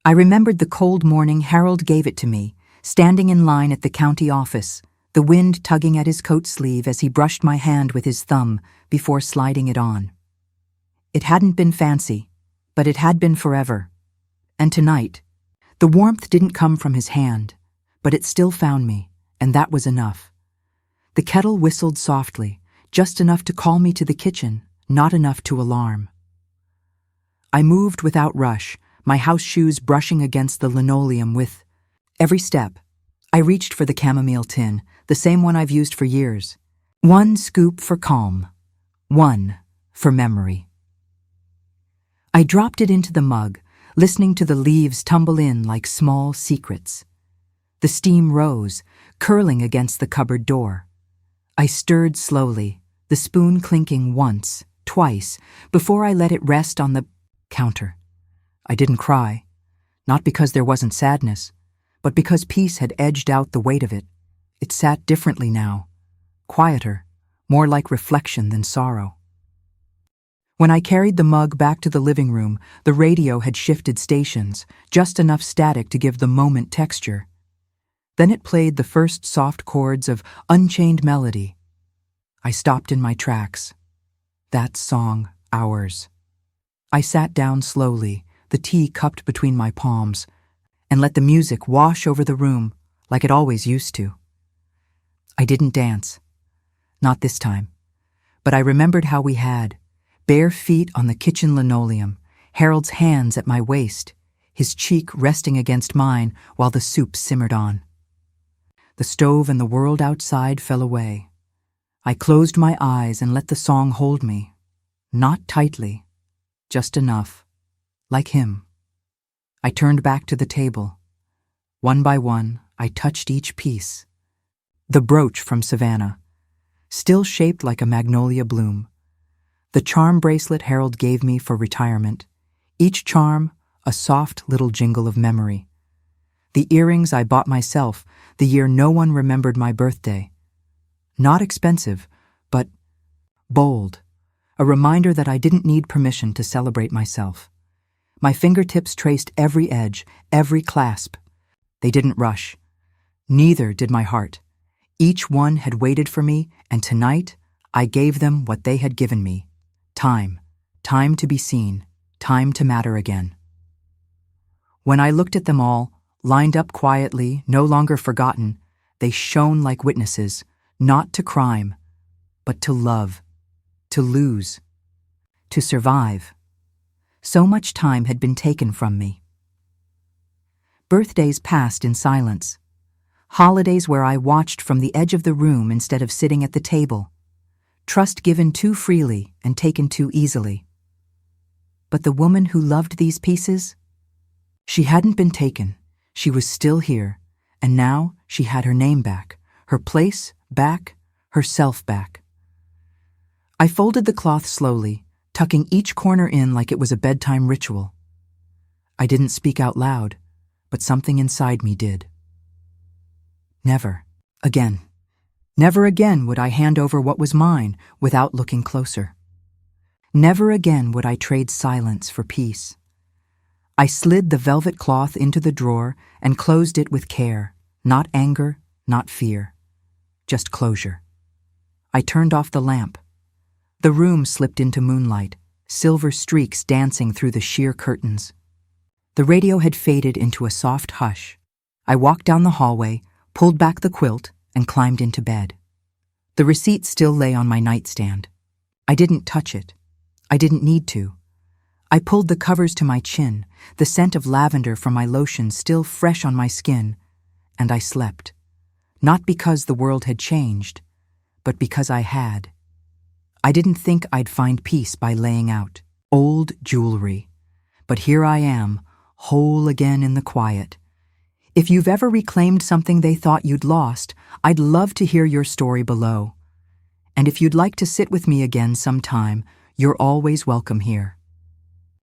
I remembered the cold morning Harold gave it to me, standing in line at the county office, the wind tugging at his coat sleeve as he brushed my hand with his thumb before sliding it on. It hadn't been fancy, but it had been forever. And tonight, the warmth didn't come from his hand, but it still found me, and that was enough. The kettle whistled softly, just enough to call me to the kitchen, not enough to alarm. I moved without rush, my house shoes brushing against the linoleum with every step. I reached for the chamomile tin, the same one I've used for years. One scoop for calm, one for memory. I dropped it into the mug, listening to the leaves tumble in like small secrets. The steam rose, curling against the cupboard door. I stirred slowly, the spoon clinking once, twice, before I let it rest on the counter. I didn't cry, not because there wasn't sadness, but because peace had edged out the weight of it. It sat differently now, quieter, more like reflection than sorrow. When I carried the mug back to the living room, the radio had shifted stations, just enough static to give the moment texture. Then it played the first soft chords of Unchained Melody. I stopped in my tracks. That song, ours. I sat down slowly, the tea cupped between my palms, and let the music wash over the room like it always used to. I didn't dance. Not this time. But I remembered how we had, bare feet on the kitchen linoleum, Harold's hands at my waist, his cheek resting against mine while the soup simmered on. The stove and the world outside fell away. I closed my eyes and let the song hold me. Not tightly, just enough, like him. I turned back to the table. One by one, I touched each piece. The brooch from Savannah, still shaped like a magnolia bloom. The charm bracelet Harold gave me for retirement. Each charm, a soft little jingle of memory. The earrings I bought myself the year no one remembered my birthday. Not expensive, but bold. A reminder that I didn't need permission to celebrate myself. My fingertips traced every edge, every clasp. They didn't rush. Neither did my heart. Each one had waited for me, and tonight I gave them what they had given me. Time. Time to be seen. Time to matter again. When I looked at them all, lined up quietly, no longer forgotten, they shone like witnesses, not to crime, but to love, to lose, to survive. So much time had been taken from me. Birthdays passed in silence. Holidays where I watched from the edge of the room instead of sitting at the table. Trust given too freely and taken too easily. But the woman who loved these pieces? She hadn't been taken. She was still here, And now she had her name back, her place back, herself back. I folded the cloth slowly, tucking each corner in like it was a bedtime ritual. I didn't speak out loud, but something inside me did. Never again. Never again would I hand over what was mine without looking closer. Never again would I trade silence for peace. I slid the velvet cloth into the drawer and closed it with care, not anger, not fear, just closure. I turned off the lamp. The room slipped into moonlight, silver streaks dancing through the sheer curtains. The radio had faded into a soft hush. I walked down the hallway, pulled back the quilt, and climbed into bed. The receipt still lay on my nightstand. I didn't touch it. I didn't need to. I pulled the covers to my chin, the scent of lavender from my lotion still fresh on my skin, and I slept. Not because the world had changed, but because I had. I didn't think I'd find peace by laying out old jewelry, but here I am, whole again in the quiet. If you've ever reclaimed something they thought you'd lost, I'd love to hear your story below. And if you'd like to sit with me again sometime, you're always welcome here.